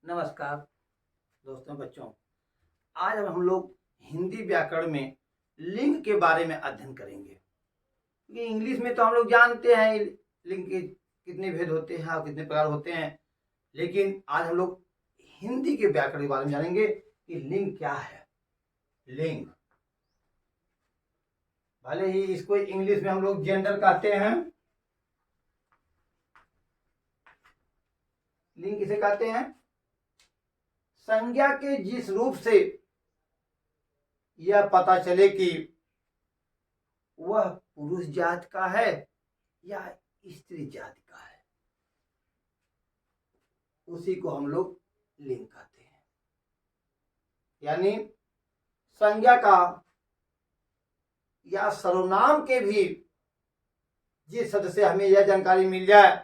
नमस्कार दोस्तों, बच्चों। आज हम लोग हिंदी व्याकरण में लिंग के बारे में अध्ययन करेंगे। क्योंकि इंग्लिश में तो हम लोग जानते हैं लिंग के कितने भेद होते हैं और कितने प्रकार होते हैं, लेकिन आज हम लोग हिंदी के व्याकरण के बारे में जानेंगे कि लिंग क्या है। लिंग, भले ही इसको इंग्लिश में हम लोग जेंडर कहते हैं। लिंग किसे कहते हैं? संज्ञा के जिस रूप से यह पता चले कि वह पुरुष जात का है या स्त्री जात का है, उसी को हम लोग लिंग कहते हैं। यानी संज्ञा का या सर्वनाम के भी जिस शब्द से हमें यह जानकारी मिल जाए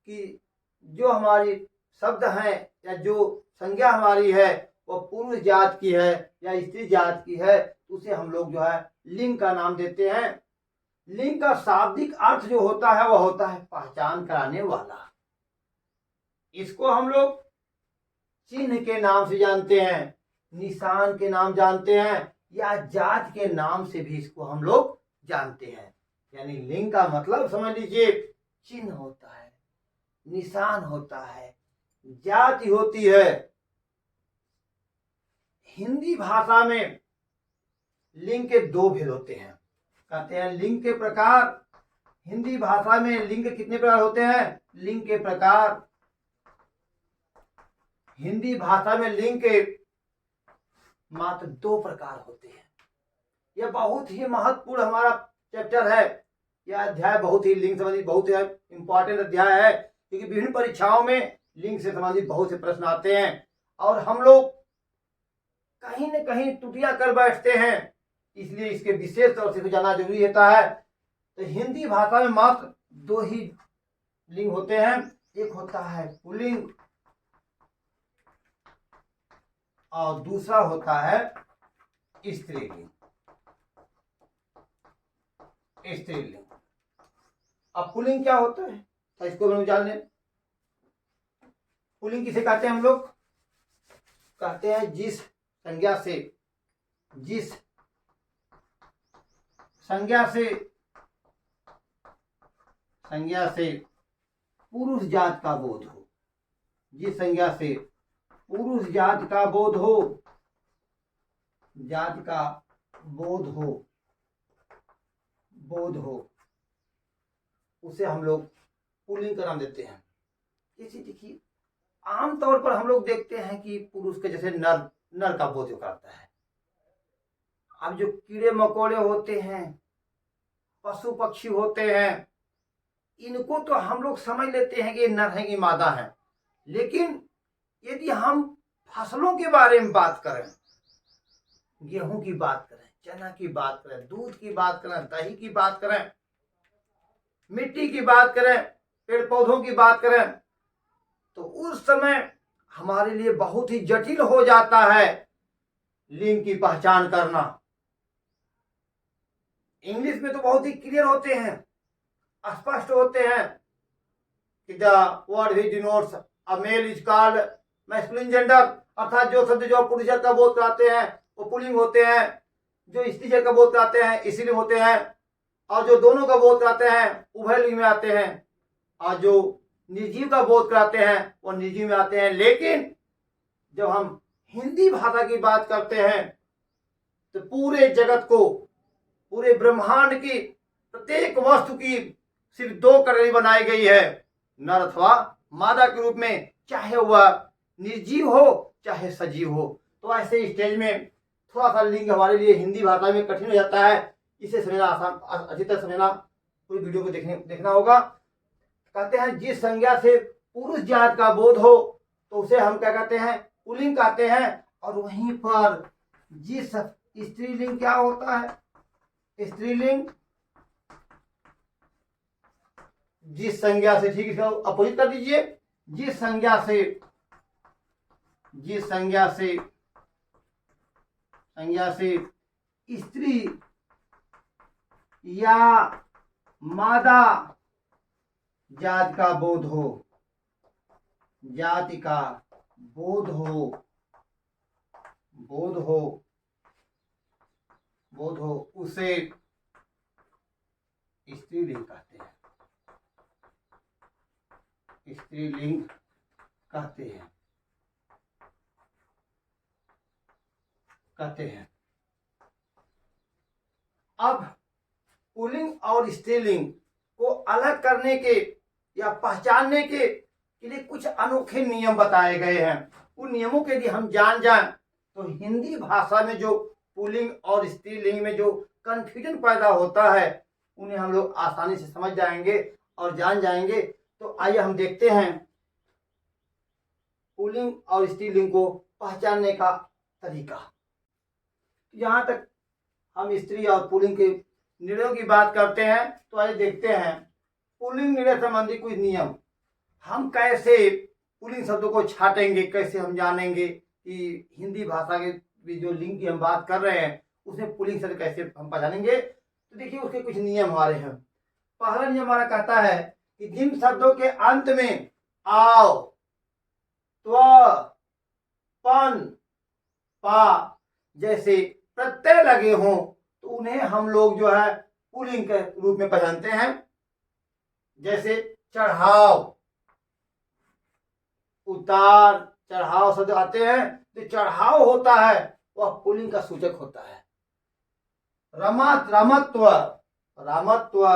कि जो हमारी शब्द हैं या जो संज्ञा हमारी है वह पुरुष जात की है या स्त्री जात की है, उसे हम लोग जो है लिंग का नाम देते हैं। लिंग का शाब्दिक अर्थ जो होता है वह होता है पहचान कराने वाला। इसको हम लोग चिन्ह के नाम से जानते हैं, निशान के नाम जानते हैं, या जात के नाम से भी इसको हम लोग जानते हैं। यानी लिंग का मतलब समझ लीजिए, चिन्ह होता है, निशान होता है, जाति होती है। हिंदी भाषा में लिंग के दो भेद होते हैं। कहते हैं लिंग के प्रकार। हिंदी भाषा में लिंग के कितने प्रकार होते हैं? लिंग के प्रकार। हिंदी भाषा में लिंग के मात्र दो प्रकार होते हैं। यह बहुत ही महत्वपूर्ण हमारा चैप्टर है। यह अध्याय बहुत ही लिंग संबंधित बहुत ही इंपॉर्टेंट अध्याय है, क्योंकि विभिन्न परीक्षाओं में लिंग से संबंधित बहुत से प्रश्न आते हैं और हम लोग कहीं न कहीं त्रुटियां कर बैठते हैं, इसलिए इसके विशेष तौर से जाना जरूरी होता है। तो हिंदी भाषा में मात्र दो ही लिंग होते हैं। एक होता है पुल्लिंग और दूसरा होता है स्त्रीलिंग। स्त्रीलिंग। अब पुल्लिंग क्या होता है तो इसको हम जान लें। पुल्लिंग किसे कहते हैं? हम लोग कहते हैं जिस संज्ञा से पुरुष जात का बोध हो। जिस संज्ञा से पुरुष जात का बोध हो, जात का बोध हो, उसे हम लोग पुल्लिंग का नाम देते हैं। जैसे देखिए, आमतौर पर हम लोग देखते हैं कि पुरुष के जैसे नर का बोध करता है। अब जो कीड़े मकोड़े होते हैं, पशु पक्षी होते हैं, इनको तो हम लोग समझ लेते हैं कि नर है कि मादा है। लेकिन यदि हम फसलों के बारे में बात करें, गेहूं की बात करें, चना की बात करें, दूध की बात करें, दही की बात करें, मिट्टी की बात करें, पेड़ पौधों की बात करें, तो उस समय हमारे लिए बहुत ही जटिल हो जाता है लिंग की पहचान करना। इंग्लिश में तो बहुत ही क्लियर होते हैं, स्पष्ट होते हैं कि the word he denotes a male is called masculine gender, अर्थात जो शब्द जो पुरुष जात का बोध कराते हैं वो पुल्लिंग होते हैं, जो स्त्री जात का बोध कराते हैं स्त्रीलिंग होते हैं, और जो दोनों का बोध कराते हैं उभयलिंग में आते हैं, और जो निर्जीव का बोध कराते हैं वो निर्जीव में आते हैं। लेकिन जब हम हिंदी भाषा की बात करते हैं तो पूरे जगत को, पूरे ब्रह्मांड की प्रत्येक वस्तु की सिर्फ दो कैटेगरी बनाई गई है, नर अथवा मादा के रूप में, चाहे वह निर्जीव हो चाहे सजीव हो। तो ऐसे स्टेज में थोड़ा सा लिंग हमारे लिए हिंदी भाषा में कठिन हो जाता है। इसे समझना आसान, अच्छी तरह समझना, पूरी वीडियो को देखना होगा। कहते हैं जिस संज्ञा से पुरुष जात का बोध हो तो उसे हम क्या कहते हैं? पुल्लिंग कहते हैं। और वहीं पर जिस स्त्रीलिंग क्या होता है? स्त्रीलिंग जिस संज्ञा से, ठीक है, अपोजिट कर दीजिए, जिस संज्ञा से स्त्री या मादा जात का बोध हो, जाति का बोध हो, बोध हो, बोध हो, उसे स्त्रीलिंग कहते हैं, स्त्रीलिंग कहते हैं, कहते हैं। अब पुल्लिंग और स्त्रीलिंग को अलग करने के या पहचानने के लिए कुछ अनोखे नियम बताए गए हैं। उन नियमों के यदि हम जान जाएं तो हिंदी भाषा में जो पुल्लिंग और स्त्रीलिंग में जो कंफ्यूजन पैदा होता है उन्हें हम लोग आसानी से समझ जाएंगे और जान जाएंगे। तो आइए हम देखते हैं पुल्लिंग और स्त्रीलिंग को पहचानने का तरीका। यहाँ तक हम स्त्री और पुल्लिंग के निर्णयों की बात करते हैं तो आइए देखते हैं पुल्लिंग निर्णय संबंधी कुछ नियम। हम कैसे पुल्लिंग शब्दों को छाटेंगे, कैसे हम जानेंगे कि हिंदी भाषा के भी जो लिंग की हम बात कर रहे हैं उसमें पुल्लिंग शब्द कैसे हम पहचानेंगे। तो देखिए उसके कुछ नियम हमारे हैं। पहला नियम हमारा कहता है कि जिन शब्दों के अंत में आव, त्व, पन, पा जैसे प्रत्यय लगे हों तो उन्हें हम लोग जो है पुल्लिंग के रूप में पहचानते हैं। जैसे चढ़ाव, उतार, चढ़ाव शब्द आते हैं तो चढ़ाव होता है वह पुल्लिंग का सूचक होता है। रमत, रमत्व, रामत्व,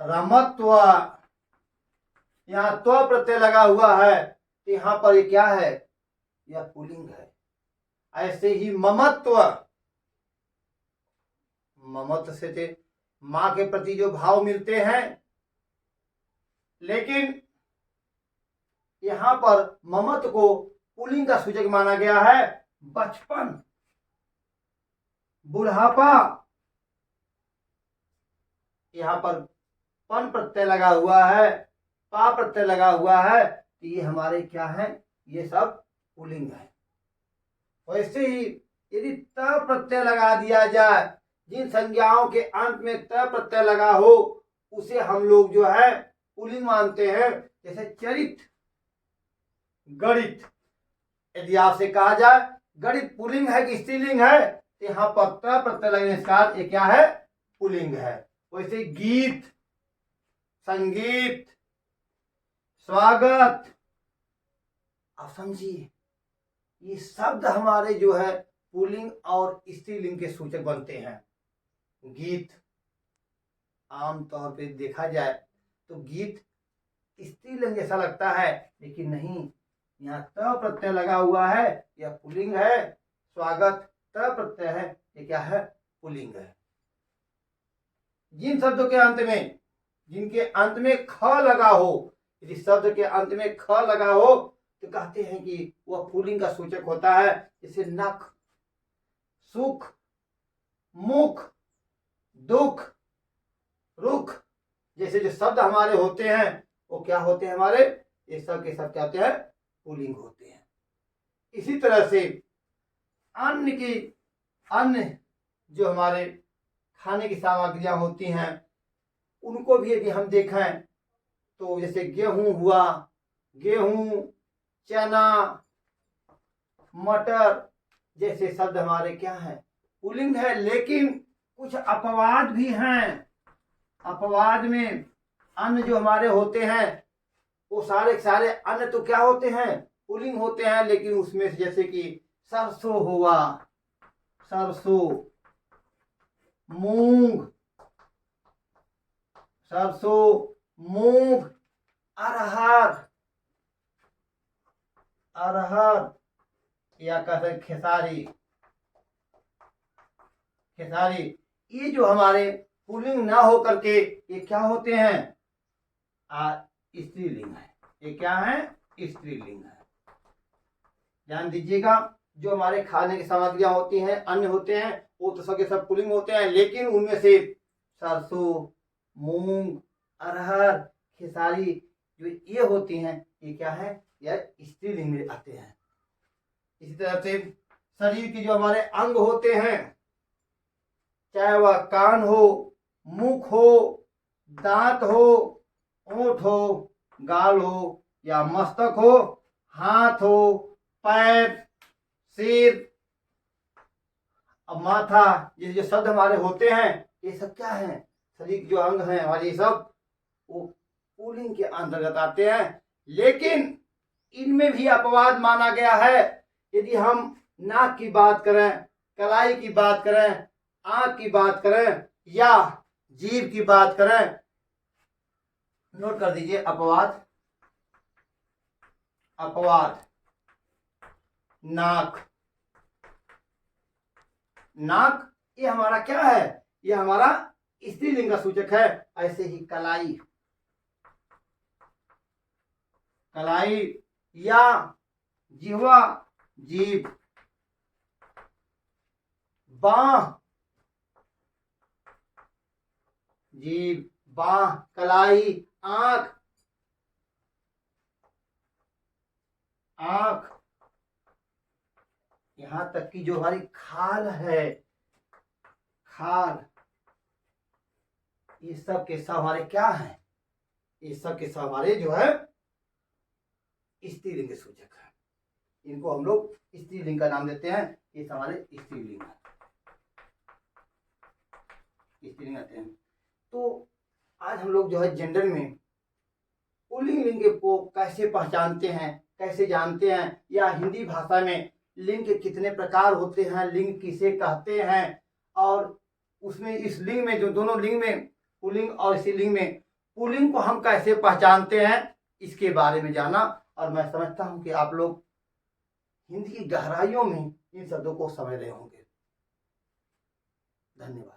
रमत्व, यहाँ त्व प्रत्यय लगा हुआ है तो यहाँ पर ये क्या है, यह पुल्लिंग है। ऐसे ही ममत्व, ममत्व से मां के प्रति जो भाव मिलते हैं, लेकिन यहां पर ममत्व को पुल्लिंग का सूचक माना गया है। बचपन, बुढ़ापा, यहां पर पन प्रत्यय लगा हुआ है, पा प्रत्यय लगा हुआ है तो ये हमारे क्या है, ये सब पुल्लिंग है। वैसे ही यदि त प्रत्यय लगा दिया जाए, जिन संज्ञाओं के अंत में त प्रत्यय लगा हो उसे हम लोग जो है पुल्लिंग मानते हैं। जैसे चरित, गणित, यदि आपसे कहा जाए गणित पुल्लिंग है कि स्त्रीलिंग है तो यहाँ पर त प्रत्यय लगने से ये क्या है, पुल्लिंग है। वैसे गीत, संगीत, स्वागत, आप समझिए ये शब्द हमारे जो है पुल्लिंग और स्त्रीलिंग के सूचक बनते हैं। गीत आमतौर पे देखा जाए तो गीत स्त्रीलिंग जैसा लगता है लेकिन नहीं, यहाँ त प्रत्यय लगा हुआ है, यह पुल्लिंग है। स्वागत त प्रत्यय है, ये क्या है, पुल्लिंग है। जिन शब्दों के अंत में, जिनके अंत में ख लगा हो, यदि शब्द के अंत में ख लगा हो तो कहते हैं कि वह पुल्लिंग का सूचक होता है। जैसे नख, सुख, मुख, दुख, रुख जैसे जो शब्द हमारे होते हैं वो क्या होते हैं, हमारे ये सब के सब क्या होते हैं, पुल्लिंग होते हैं। इसी तरह से अन्न की, अन्न जो हमारे खाने की सामग्रियां होती हैं उनको भी यदि हम देखें तो जैसे गेहूं हुआ, गेहूं, चना, मटर जैसे शब्द हमारे क्या है, पुल्लिंग है। लेकिन कुछ अपवाद भी हैं। अपवाद में अन्न जो हमारे होते हैं वो सारे के सारे अन्न तो क्या होते हैं, पुल्लिंग होते हैं। लेकिन उसमें से जैसे कि सरसों हुआ, सरसों, मूंग, सरसों, मूंग, अरहर, अरहर या कह सकते खेसारी, खेसारी, ये जो हमारे पुल्लिंग ना हो करके ये क्या होते हैं, स्त्रीलिंग है। ये क्या है, स्त्रीलिंग है। ध्यान दीजिएगा जो हमारे खाने की सामग्रियां होती हैं, अन्न होते हैं, वो तो सबके सब पुल्लिंग होते हैं। लेकिन उनमें से सरसों, मूंग, अरहर, खेसारी जो ये होती हैं ये क्या है, यह स्त्रीलिंग में आते हैं। इसी तरह से शरीर के जो हमारे अंग होते हैं, चाहे वह कान हो, मुख हो, दांत हो, ओंठ हो, गाल हो या मस्तक हो, हाथ हो, पैर, सिर, अब माथा, ये जो शब्द हमारे होते हैं ये सब क्या है, शरीर के जो अंग हैं हमारे, ये सब वो पुल्लिंग के अंतर्गत आते हैं। लेकिन इनमें भी अपवाद माना गया है। यदि हम नाक की बात करें, कलाई की बात करें, आंख की बात करें या जीभ की बात करें, नोट कर दीजिए अपवाद। अपवाद, नाक, नाक ये हमारा क्या है, ये हमारा स्त्रीलिंग का सूचक है। ऐसे ही कलाई, कलाई या जिह्वा, जीभ, बाह, जीभ, बाह, कलाई, आंख, आंख, यहां तक कि जो हमारी खाल है, खाल, ये सब के सब हमारे क्या हैं, ये सब के सब हमारे जो है स्त्रीलिंग के सूचक है। इनको हम लोग स्त्रीलिंग का नाम देते हैं। ये हमारे स्त्रीलिंग है, स्त्रीलिंग आते हैं। तो आज हम लोग जो है जेंडर में पुल्लिंग लिंग को कैसे पहचानते हैं, कैसे जानते हैं, या हिंदी भाषा में लिंग के कितने प्रकार होते हैं, लिंग किसे कहते हैं, और उसमें इस लिंग में जो दोनों लिंग में पुल्लिंग और स्त्रीलिंग में पुल्लिंग को हम कैसे पहचानते हैं, इसके बारे में जाना। और मैं समझता हूं कि आप लोग हिंदी की गहराइयों में इन शब्दों को समझ रहे होंगे। धन्यवाद।